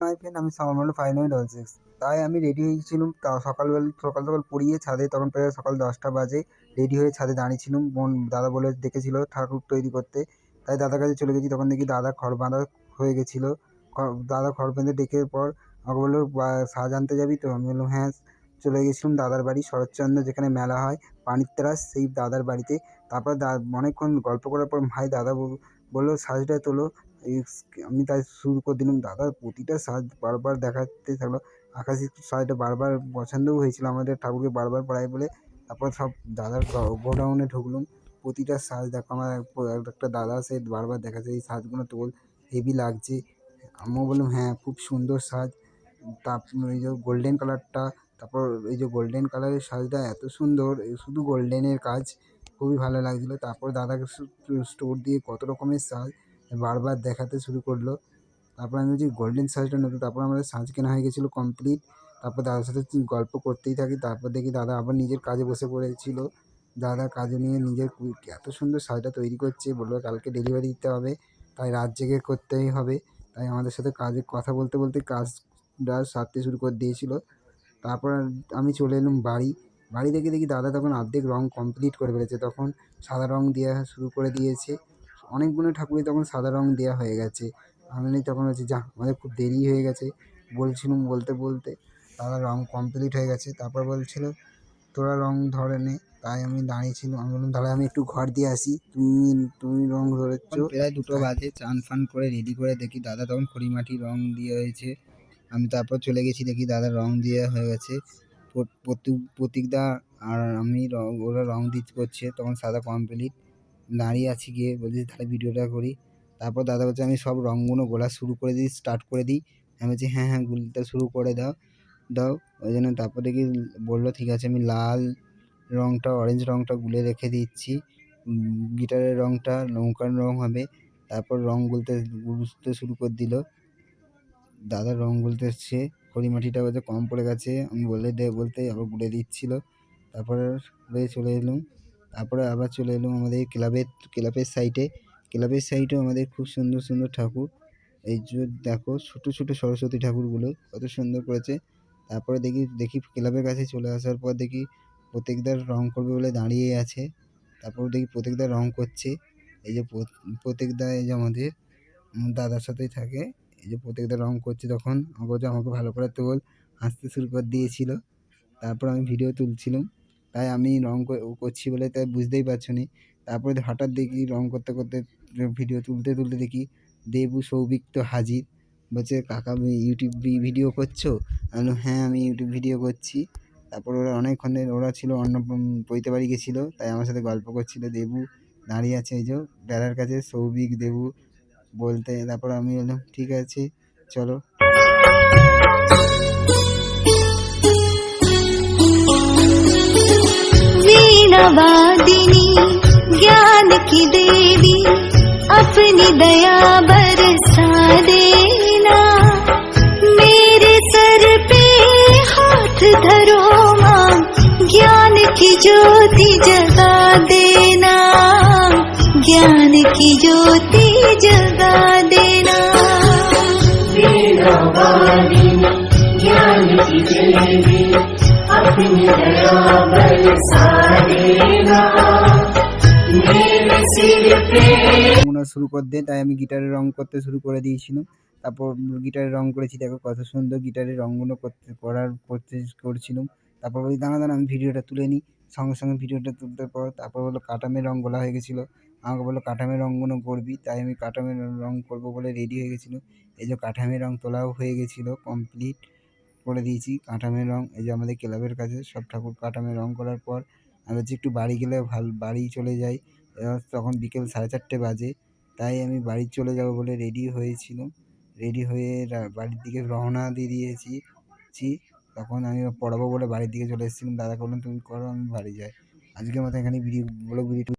Hi friend, আমি summer 5966। তাই আমি রেডি হয়েছিলাম, তা সকাল সকাল পড়িয়ে ছাদে, তখন প্রায় সকাল 10টা বাজে। রেডি হয়ে ছাদে দাঁড়িয়েছিলাম, দাদা বলে ডেকেছিল ঠাকুর তৈরি করতে। তাই দাদার কাছে চলে গেছি, তখন দেখি দাদা খড় বাঁধা হয়ে গেছিলো। দাদা খড় বেঁধে ডেকে পর আমাকে বললো, সাজ আনতে যাবি তো? আমি বললাম হ্যাঁ। চলে গেছিলাম দাদার বাড়ি, শরৎচন্দ্র যেখানে মেলা হয়, পানির তেরাস, সেই দাদার বাড়িতে। তারপর অনেকক্ষণ গল্প করার পর ভাই দাদা বললো সাজটা তোলো। আমি তাই শুরু করে দিলাম। দাদার প্রতিটা সাজ বারবার দেখাতে থাকলো। আকাশি সাজটা বারবার পছন্দও হয়েছিল, আমাদের ঠাকুরকে বারবার পরায় বলে। তারপর সব দাদার গোডাউনে ঢুকলুম। প্রতিটা সাজ দেখো, আমার একটা দাদা সে বারবার দেখাচ্ছে এই সাজগুলো তোল, হেভি লাগছে। আমিও বললাম হ্যাঁ, খুব সুন্দর সাজ। তারপর এই যে গোল্ডেন কালারটা, তারপর এই যে গোল্ডেন কালারের সাজটা এত সুন্দর, শুধু গোল্ডেনের কাজ, খুবই ভালো লাগছিলো। তারপর দাদাকে স্টোর দিয়ে কত রকমের সাজ বারবার দেখাতে শুরু করলো। তারপর আমি বলছি গোল্ডেন সাজটা নতুন। তারপর আমাদের সাজ কেনা হয়ে গেছিলো কমপ্লিট। তারপর দাদার সাথে গল্প করতেই থাকি। তারপর দেখি দাদা আবার নিজের কাজে বসে পড়েছিল। দাদা কাজে নিয়ে নিজের এত সুন্দর সাজটা তৈরি করছে, বললো কালকে ডেলিভারি দিতে হবে, তাই রাত জেগে করতেই হবে। তাই আমাদের সাথে কাজে কথা বলতে বলতে কাজটা সারতে শুরু করে দিয়েছিল। তারপর আমি চলে এলাম বাড়ি। বাড়ি থেকে দেখি দাদা তখন অর্ধেক রং কমপ্লিট করে ফেলেছে, তখন সাদা রং দেওয়া শুরু করে দিয়েছে। অনেকগুলো ঠাকুরই তখন সাদা রং দেওয়া হয়ে গেছে। আমি তখন বলছি যা, আমাদের খুব দেরি হয়ে গেছে বলছিলাম, বলতে বলতে দাদা রং কমপ্লিট হয়ে গেছে। তারপর বলছিল তোরা রং ধরে নে। তাই আমি দাঁড়িয়েছিলাম, আমি বললাম দাদা আমি একটু ঘর দিয়ে আসি, তুমি রং ধরেছ। প্রায় 2টো বাজে, চান ফান করে রেডি করে দেখি দাদা তখন খড়িমাটি রং দিয়ে হয়েছে। আমি তারপর চলে গেছি, দেখি দাদা রং দেওয়া হয়ে গেছে। প্রতীকদা আর আমি ওরা রং করছে, তখন সাদা কমপ্লিট। দাঁড়িয়ে আছি, গিয়ে বলছি তাহলে ভিডিওটা করি। তারপর দাদা বলছে আমি সব রঙগুলো গোলা শুরু করে দিই, স্টার্ট করে দিই। আমি বলছি হ্যাঁ হ্যাঁ, গুলতে শুরু করে দাও দাও। ওই জন্য তারপর দেখি বললো ঠিক আছে, আমি লাল রঙটা, অরেঞ্জ রঙটা গুলে রেখে দিচ্ছি। গিটারের রঙটা নৌকার রং হবে। তারপর রং গুলতে শুরু করে দিল। দাদা রং গুলতেছে, খড়িমাটিটা বলতে কম পড়ে গেছে, আমি বলতে আবার গুলে দিচ্ছিল। তারপরে চলে এলাম। তারপরে আবার চলে এলাম আমাদের ক্লাবের সাইডে। ক্লাবের সাইডেও আমাদের খুব সুন্দর সুন্দর ঠাকুর। এই যে দেখো ছোট ছোট সরস্বতী ঠাকুরগুলো কত সুন্দর করেছে। তারপরে দেখি ক্লাবের কাছে চলে আসার পর দেখি প্রত্যেকদার রং করবে বলে দাঁড়িয়ে আছে। তারপর দেখি প্রত্যেকদা রং করছে। এই যে প্রত্যেকদা, এই যে আমাদের দাদার সাথেই থাকে, এই যে প্রত্যেকদা রং করছে, তখন আমাকে বলছে আমাকে ভালো করে তোল, হাসতে শুরু করে দিয়েছিল। তারপর আমি ভিডিও তুলছিলাম, তাই আমি রং করছি বলে তাই বুঝতেই পারছো নি। তারপরে হঠাৎ দেখি রং করতে করতে ভিডিও তুলতে তুলতে দেখি দেবু সৌভিক তো হাজির। বলছে কাকা ইউটিউব ভিডিও করছো? আমি বললাম হ্যাঁ, আমি ইউটিউব ভিডিও করছি। তারপর ওরা অনেকক্ষণ ওরা ছিল অন্য পৈতে বাড়ি গেছিলো, তাই আমার সাথে গল্প করছিল। দেবু দাঁড়িয়ে আছে এই যে বেড়ার কাছে, সৌভিক দেবু বলতে। তারপর আমি বললাম ঠিক আছে চলো। वीणावादिनी ज्ञान की देवी अपनी दया बरसा देना, मेरे सर पे हाथ धरो माँ, ज्ञान की ज्योति जगा देना, ज्ञान की ज्योति जगा देना। वीणावादिनी ज्ञान की देवी अपनी दया बरसा देना, मेरे सिर पे। শুরু করে দিয়ে তাই আমি গিটারের রং করতে শুরু করে দিয়েছিলাম। তারপর গিটারের রং করেছি, দেখো কত সুন্দর গিটারের রঙগুলো করছিলাম। তারপর বলি দাঁড়া দাঁড়া, আমি ভিডিওটা তুলে নিই। সঙ্গে সঙ্গে ভিডিওটা তুলতে পর তারপর বললো কাটামের রং বলা হয়ে গেছিলো। আমাকে বললো কাটামের রঙগুলো করবি, তাই আমি কাটামের রং করবো বলে রেডি হয়ে গেছিলো। এই যে কাঠামের রং তোলাও হয়ে গেছিলো, কমপ্লিট করে দিয়েছি কাঠামের রং। এই যে আমাদের ক্লাবের কাছে সব ঠাকুর কাঠামের রং করার পর আমি বলছি একটু বাড়ি গেলে বাড়ি চলে যাই। তখন বিকেল 4:30 বাজে, তাই আমি বাড়ি চলে যাব বলে রেডি হয়েছিলাম। রেডি হয়ে বাড়ির দিকে রওনা দিয়ে দিয়েছি। তখন আমি পড়াবো বলে বাড়ির দিকে চলে এসেছিলাম। দাদাকে বললাম তুমি করো, আমি বাড়ি যাই। আজকের মতো এখানে ব্লগ ভিডিও